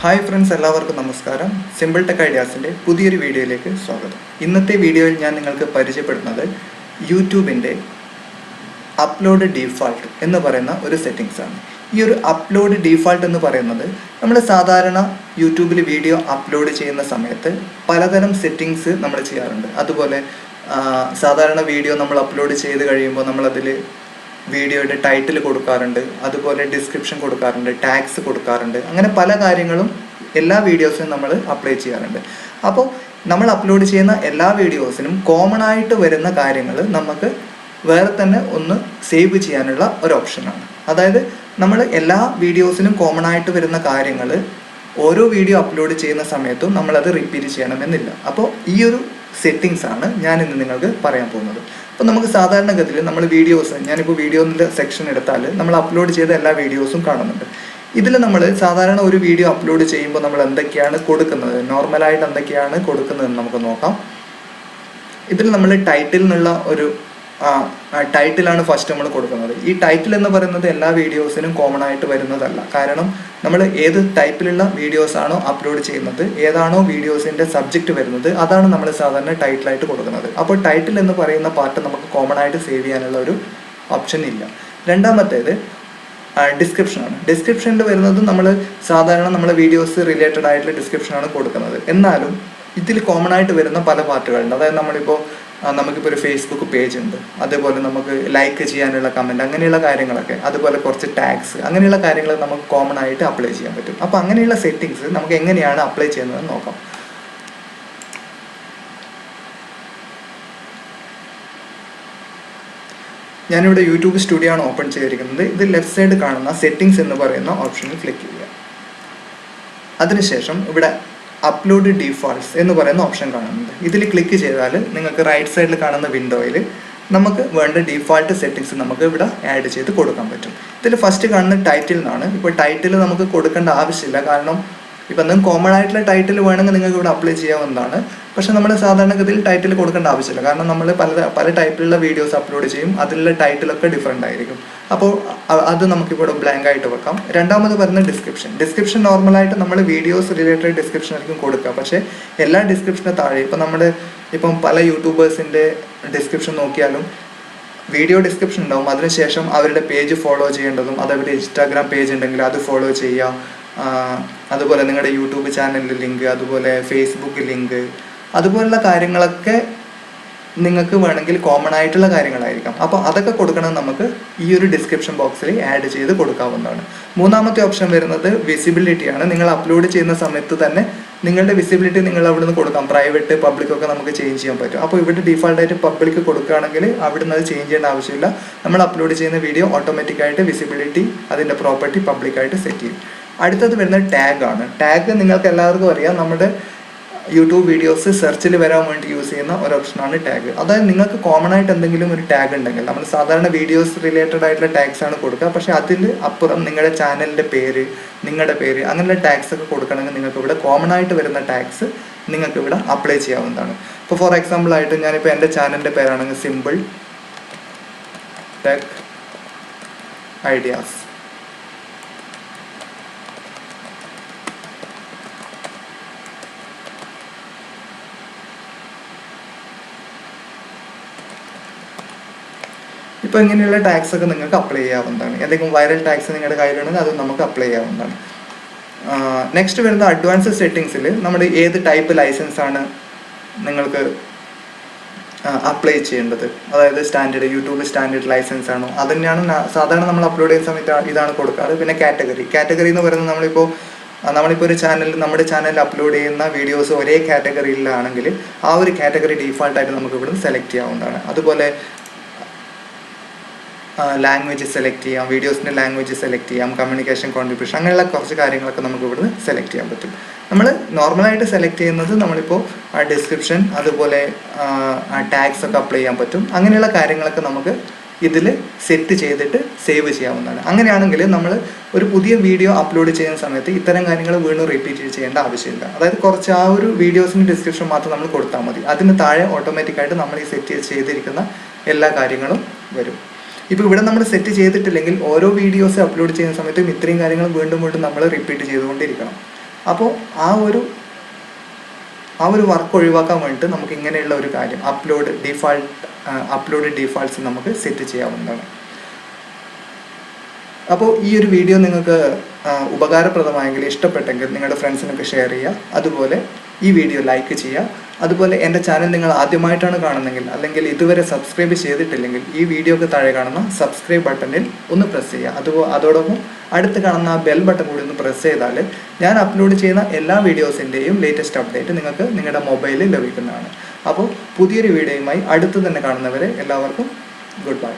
Hi friends, എല്ലാവർക്കും നമസ്കാരം. Simple tech ഐഡിയാസിൻ്റെ പുതിയൊരു വീഡിയോയിലേക്ക് സ്വാഗതം. ഇന്നത്തെ വീഡിയോയിൽ ഞാൻ നിങ്ങൾക്ക് പരിചയപ്പെടുന്നത് യൂട്യൂബിൻ്റെ അപ്ലോഡ് ഡീഫാൾട്ട് എന്ന് പറയുന്ന ഒരു സെറ്റിങ്സാണ്. ഈ ഒരു അപ്ലോഡ് ഡീഫാൾട്ട് എന്ന് പറയുന്നത് നമ്മൾ സാധാരണ യൂട്യൂബിൽ വീഡിയോ അപ്ലോഡ് ചെയ്യുന്ന സമയത്ത് പലതരം സെറ്റിങ്സ് നമ്മൾ ചെയ്യാറുണ്ട്. അതുപോലെ സാധാരണ വീഡിയോ നമ്മൾ അപ്ലോഡ് ചെയ്ത് കഴിയുമ്പോൾ നമ്മളതിൽ വീഡിയോയുടെ ടൈറ്റിൽ കൊടുക്കാറുണ്ട്, അതുപോലെ ഡിസ്ക്രിപ്ഷൻ കൊടുക്കാറുണ്ട്, ടാഗ്സ് കൊടുക്കാറുണ്ട്. അങ്ങനെ പല കാര്യങ്ങളും എല്ലാ വീഡിയോസിനും നമ്മൾ അപ്ലൈ ചെയ്യാറുണ്ട്. അപ്പോൾ നമ്മൾ അപ്ലോഡ് ചെയ്യുന്ന എല്ലാ വീഡിയോസിനും കോമൺ ആയിട്ട് വരുന്ന കാര്യങ്ങൾ നമുക്ക് വേറെ തന്നെ ഒന്ന് സേവ് ചെയ്യാനുള്ള ഒരു ഓപ്ഷനാണ്. അതായത് നമ്മൾ എല്ലാ വീഡിയോസിനും കോമൺ ആയിട്ട് വരുന്ന കാര്യങ്ങൾ ഓരോ വീഡിയോ അപ്ലോഡ് ചെയ്യുന്ന സമയത്തും നമ്മളത് റിപ്പീറ്റ് ചെയ്യണമെന്നില്ല. അപ്പോൾ ഈ ഒരു സെറ്റിങ്സ് ആണ് ഞാൻ ഇന്ന് നിങ്ങൾക്ക് പറയാൻ പോകുന്നത്. അപ്പോൾ നമുക്ക് സാധാരണഗതിയിൽ നമ്മൾ വീഡിയോസ്, ഞാനിപ്പോൾ വീഡിയോൻ്റെ സെക്ഷൻ എടുത്താൽ നമ്മൾ അപ്ലോഡ് ചെയ്ത എല്ലാ വീഡിയോസും കാണുന്നുണ്ട്. ഇതിൽ നമ്മൾ സാധാരണ ഒരു വീഡിയോ അപ്ലോഡ് ചെയ്യുമ്പോൾ നമ്മൾ എന്തൊക്കെയാണ് കൊടുക്കുന്നത്, നോർമലായിട്ട് എന്തൊക്കെയാണ് കൊടുക്കുന്നതെന്ന് നമുക്ക് നോക്കാം. ഇതിൽ നമ്മൾ ടൈറ്റിൽ നിന്നുള്ള ഒരു ടൈറ്റിലാണ് ഫസ്റ്റ് നമ്മൾ കൊടുക്കുന്നത്. ഈ ടൈറ്റിൽ എന്ന് പറയുന്നത് എല്ലാ വീഡിയോസിനും കോമൺ ആയിട്ട് വരുന്നതല്ല. കാരണം നമ്മൾ ഏത് ടൈപ്പിലുള്ള വീഡിയോസാണോ അപ്ലോഡ് ചെയ്യുന്നത്, ഏതാണോ വീഡിയോസിൻ്റെ സബ്ജക്റ്റ് വരുന്നത്, അതാണ് നമ്മൾ സാധാരണ ടൈറ്റിലായിട്ട് കൊടുക്കുന്നത്. അപ്പോൾ ടൈറ്റിൽ എന്ന് പറയുന്ന പാർട്ട് നമുക്ക് കോമൺ ആയിട്ട് സേവ് ചെയ്യാനുള്ള ഒരു ഓപ്ഷൻ ഇല്ല. രണ്ടാമത്തേത് ഡിസ്ക്രിപ്ഷനാണ്. ഡിസ്ക്രിപ്ഷനിൽ വരുന്നത് നമ്മൾ സാധാരണ നമ്മളെ വീഡിയോസ് റിലേറ്റഡ് ആയിട്ടുള്ള ഡിസ്ക്രിപ്ഷനാണ് കൊടുക്കുന്നത്. എന്നാലും ഇതിൽ കോമൺ ആയിട്ട് വരുന്ന പല പാർട്ടുകളുണ്ട്. അതായത് നമുക്കിപ്പോൾ ഒരു ഫേസ്ബുക്ക് പേജ് ഉണ്ട്, അതേപോലെ നമുക്ക് ലൈക്ക് ചെയ്യാനുള്ള കമൻറ്റ്, അങ്ങനെയുള്ള കാര്യങ്ങളൊക്കെ, അതുപോലെ കുറച്ച് ടാഗ്സ്, അങ്ങനെയുള്ള കാര്യങ്ങൾ നമുക്ക് കോമൺ ആയിട്ട് അപ്ലൈ ചെയ്യാൻ പറ്റും. അപ്പോൾ അങ്ങനെയുള്ള സെറ്റിങ്സ് നമുക്ക് എങ്ങനെയാണ് അപ്ലൈ ചെയ്യുന്നതെന്ന് നോക്കാം. ഞാനിവിടെ യൂട്യൂബ് സ്റ്റുഡിയോ ആണ് ഓപ്പൺ ചെയ്തിരിക്കുന്നത്. ഇത് ലെഫ്റ്റ് സൈഡ് കാണുന്ന സെറ്റിങ്സ് എന്ന് പറയുന്ന ഓപ്ഷനിൽ ക്ലിക്ക് ചെയ്യുക. അതിനുശേഷം ഇവിടെ അപ്ലോഡ് ഡീഫാൾട്ട്സ് എന്ന് പറയുന്ന ഓപ്ഷൻ കാണുന്നുണ്ട്. ഇതിൽ ക്ലിക്ക് ചെയ്താൽ നിങ്ങൾക്ക് റൈറ്റ് സൈഡിൽ കാണുന്ന വിൻഡോയിൽ നമുക്ക് വേണ്ട ഡീഫാൾട്ട് സെറ്റിങ്സ് നമുക്ക് ഇവിടെ ആഡ് ചെയ്ത് കൊടുക്കാൻ പറ്റും. ഇതിൽ ഫസ്റ്റ് കാണുന്ന ടൈറ്റിൽ നിന്നാണ്. ഇപ്പോൾ ടൈറ്റിൽ നമുക്ക് കൊടുക്കേണ്ട ആവശ്യമില്ല. കാരണം ഇപ്പം നിങ്ങൾക്ക് കോമൺ ആയിട്ടുള്ള ടൈറ്റിൽ വേണമെങ്കിൽ നിങ്ങൾക്ക് ഇവിടെ അപ്ലൈ ചെയ്യാവുന്നതാണ്. പക്ഷേ നമ്മൾ സാധാരണഗതിയിൽ ടൈറ്റിൽ കൊടുക്കേണ്ട ആവശ്യമില്ല. കാരണം നമ്മൾ പല ടൈപ്പിലുള്ള വീഡിയോസ് അപ്ലോഡ് ചെയ്യും, അതിലുള്ള ടൈറ്റിലൊക്കെ ഡിഫറെൻ്റ് ആയിരിക്കും. അപ്പോൾ അത് നമുക്കിവിടെ ബ്ലാങ്ക് ആയിട്ട് വെക്കാം. രണ്ടാമത് പറയുന്ന ഡിസ്ക്രിപ്ഷൻ നോർമലായിട്ട് നമ്മൾ വീഡിയോസ് റിലേറ്റഡ് ഡിസ്ക്രിപ്ഷൻ ആയിരിക്കും കൊടുക്കുക. പക്ഷേ എല്ലാ ഡിസ്ക്രിപ്ഷന് താഴെ ഇപ്പം പല യൂട്യൂബേഴ്സിൻ്റെ ഡിസ്ക്രിപ്ഷൻ നോക്കിയാലും വീഡിയോ ഡിസ്ക്രിപ്ഷൻ ഉണ്ടാവും. അതിനുശേഷം അവരുടെ പേജ് ഫോളോ ചെയ്യേണ്ടതും, അതവരുടെ ഇൻസ്റ്റാഗ്രാം പേജ് ഉണ്ടെങ്കിൽ അത് ഫോളോ ചെയ്യുക, അതുപോലെ നിങ്ങളുടെ യൂട്യൂബ് ചാനലിൽ ലിങ്ക്, അതുപോലെ ഫേസ്ബുക്ക് ലിങ്ക്, അതുപോലുള്ള കാര്യങ്ങളൊക്കെ നിങ്ങൾക്ക് വേണമെങ്കിൽ കോമൺ ആയിട്ടുള്ള കാര്യങ്ങളായിരിക്കാം. അപ്പോൾ അതൊക്കെ കൊടുക്കണം നമുക്ക് ഈ ഒരു ഡിസ്ക്രിപ്ഷൻ ബോക്സിൽ ആഡ് ചെയ്ത് കൊടുക്കാവുന്നതാണ്. മൂന്നാമത്തെ ഓപ്ഷൻ വരുന്നത് വിസിബിലിറ്റിയാണ്. നിങ്ങൾ അപ്ലോഡ് ചെയ്യുന്ന സമയത്ത് തന്നെ നിങ്ങളുടെ വിസിബിലിറ്റി നിങ്ങൾ അവിടെ നിന്ന് കൊടുക്കാം. പ്രൈവറ്റ്, പബ്ലിക് ഒക്കെ നമുക്ക് ചേഞ്ച് ചെയ്യാൻ പറ്റും. അപ്പോൾ ഇവിടെ ഡീഫാൾട്ടായിട്ട് പബ്ലിക് കൊടുക്കുകയാണെങ്കിൽ അവിടെ നിന്ന് അത് ചേഞ്ച് ചെയ്യേണ്ട ആവശ്യമില്ല. നമ്മൾ അപ്ലോഡ് ചെയ്യുന്ന വീഡിയോ ഓട്ടോമാറ്റിക്കായിട്ട് വിസിബിലിറ്റി, അതിൻ്റെ പ്രോപ്പർട്ടി പബ്ലിക്കായിട്ട് സെറ്റ് ചെയ്യും. അടുത്തത് വരുന്നത് ടാഗാണ്. ടാഗ് നിങ്ങൾക്ക് എല്ലാവർക്കും അറിയാം, നമ്മുടെ യൂട്യൂബ് വീഡിയോസ് സെർച്ചിൽ വരാൻ വേണ്ടി യൂസ് ചെയ്യുന്ന ഒരു ഓപ്ഷനാണ് ടാഗ്. അതായത് നിങ്ങൾക്ക് കോമൺ ആയിട്ട് എന്തെങ്കിലും ഒരു ടാഗ് ഉണ്ടെങ്കിൽ, നമ്മൾ സാധാരണ വീഡിയോസ് റിലേറ്റഡ് ആയിട്ടുള്ള ടാഗ്സ് ആണ് കൊടുക്കുക. പക്ഷേ അതിൽ അപ്പുറം നിങ്ങളുടെ ചാനലിൻ്റെ പേര്, നിങ്ങളുടെ പേര്, അങ്ങനെയുള്ള ടാഗ്സ് ഒക്കെ കൊടുക്കണമെങ്കിൽ നിങ്ങൾക്ക് ഇവിടെ കോമൺ ആയിട്ട് വരുന്ന ടാഗ്സ് നിങ്ങൾക്ക് ഇവിടെ അപ്ലൈ ചെയ്യാവുന്നതാണ്. ഇപ്പോൾ ഫോർ എക്സാമ്പിൾ ആയിട്ട് ഞാനിപ്പോൾ എൻ്റെ ചാനലിൻ്റെ പേരാണെങ്കിൽ സിമ്പിൾ ടെക് ഐഡിയാസ്. ഇപ്പോൾ ഇങ്ങനെയുള്ള ടാക്സ് ഒക്കെ നിങ്ങൾക്ക് അപ്ലൈ ചെയ്യാവുന്നതാണ്. എന്തെങ്കിലും വൈറൽ ടാക്സ് നിങ്ങളുടെ കയ്യിലുണ്ടെങ്കിൽ അത് നമുക്ക് അപ്ലൈ ചെയ്യാവുന്നതാണ്. നെക്സ്റ്റ് വരുന്ന അഡ്വാൻസ് സെറ്റിങ്സിൽ നമ്മുടെ ഏത് ടൈപ്പ് ലൈസൻസ് ആണ് നിങ്ങൾക്ക് അപ്ലൈ ചെയ്യേണ്ടത്, അതായത് യൂട്യൂബ് സ്റ്റാൻഡേർഡ് ലൈസൻസ് ആണോ, അത് തന്നെയാണ് സാധാരണ നമ്മൾ അപ്ലോഡ് ചെയ്യുന്ന സമയത്ത് ഇതാണ് കൊടുക്കാറ്. പിന്നെ കാറ്റഗറി എന്ന് പറയുന്നത് നമ്മളിപ്പോൾ ഒരു നമ്മുടെ ചാനലിൽ അപ്ലോഡ് ചെയ്യുന്ന വീഡിയോസ് ഒരേ കാറ്റഗറിയിലാണെങ്കിൽ ആ ഒരു കാറ്റഗറി ഡീഫാൾട്ടായിട്ട് നമുക്ക് ഇവിടുന്ന് സെലക്ട് ചെയ്യാവുന്നതാണ്. അതുപോലെ ലാംഗ്വേജ് സെലക്ട് ചെയ്യാം, വീഡിയോസിൻ്റെ ലാംഗ്വേജ് സെലക്ട് ചെയ്യാം, കമ്മ്യൂണിക്കേഷൻ കോൺട്രിബ്യൂഷൻ, അങ്ങനെയുള്ള കുറച്ച് കാര്യങ്ങളൊക്കെ നമുക്ക് ഇവിടുന്ന് സെലക്ട് ചെയ്യാൻ പറ്റും. നമ്മൾ നോർമലായിട്ട് സെലക്ട് ചെയ്യുന്നത് നമ്മളിപ്പോൾ ഡിസ്ക്രിപ്ഷൻ, അതുപോലെ ടാഗ്സ് ഒക്കെ അപ്ലൈ ചെയ്യാൻ പറ്റും. അങ്ങനെയുള്ള കാര്യങ്ങളൊക്കെ നമുക്ക് ഇതിൽ സെറ്റ് ചെയ്തിട്ട് സേവ് ചെയ്യാവുന്നതാണ്. അങ്ങനെയാണെങ്കിൽ നമ്മൾ ഒരു പുതിയ വീഡിയോ അപ്ലോഡ് ചെയ്യുന്ന സമയത്ത് ഇത്തരം കാര്യങ്ങൾ വീണ്ടും റിപ്പീറ്റ് ചെയ്യേണ്ട ആവശ്യമില്ല. അതായത് കുറച്ച് ആ ഒരു വീഡിയോസിൻ്റെ ഡിസ്ക്രിപ്ഷൻ മാത്രം നമ്മൾ കൊടുത്താൽ മതി. അതിന് താഴെ ഓട്ടോമാറ്റിക്കായിട്ട് നമ്മൾ ഈ സെറ്റ് ചെയ്തിരിക്കുന്ന എല്ലാ കാര്യങ്ങളും വരും. ഇപ്പോൾ ഇവിടെ നമ്മൾ സെറ്റ് ചെയ്തിട്ടില്ലെങ്കിൽ ഓരോ വീഡിയോസ് അപ്ലോഡ് ചെയ്യുന്ന സമയത്തും ഇത്രയും കാര്യങ്ങൾ വീണ്ടും നമ്മൾ റിപ്പീറ്റ് ചെയ്തുകൊണ്ടിരിക്കണം. അപ്പോൾ ആ ഒരു വർക്ക് ഒഴിവാക്കാൻ വേണ്ടിയിട്ട് നമുക്ക് ഇങ്ങനെയുള്ള ഒരു കാര്യം അപ്ലോഡ് ഡീഫാൾട്ട്സ് നമുക്ക് സെറ്റ് ചെയ്യാവുന്നതാണ്. അപ്പോൾ ഈ ഒരു വീഡിയോ നിങ്ങൾക്ക് ഉപകാരപ്രദമായെങ്കിൽ, ഇഷ്ടപ്പെട്ടെങ്കിൽ നിങ്ങളുടെ ഫ്രണ്ട്സിനൊക്കെ ഷെയർ ചെയ്യുക. അതുപോലെ ഈ വീഡിയോ ലൈക്ക് ചെയ്യുക. അതുപോലെ എൻ്റെ ചാനൽ നിങ്ങൾ ആദ്യമായിട്ടാണ് കാണുന്നതെങ്കിൽ, അല്ലെങ്കിൽ ഇതുവരെ സബ്സ്ക്രൈബ് ചെയ്തിട്ടില്ലെങ്കിൽ, ഈ വീഡിയോക്ക് താഴെ കാണുന്ന സബ്സ്ക്രൈബ് ബട്ടണിൽ ഒന്ന് പ്രസ് ചെയ്യുക. അതോടൊപ്പം അടുത്ത് കാണുന്ന ആ ബെൽ ബട്ടൺ കൂടി ഒന്ന് പ്രസ് ചെയ്താൽ ഞാൻ അപ്ലോഡ് ചെയ്യുന്ന എല്ലാ വീഡിയോസിൻ്റെയും ലേറ്റസ്റ്റ് അപ്ഡേറ്റ് നിങ്ങൾക്ക് നിങ്ങളുടെ മൊബൈലിൽ ലഭിക്കുന്നതാണ്. അപ്പോൾ പുതിയൊരു വീഡിയോയുമായി അടുത്ത് തന്നെ കാണുന്നവരെ എല്ലാവർക്കും ഗുഡ് ബൈ.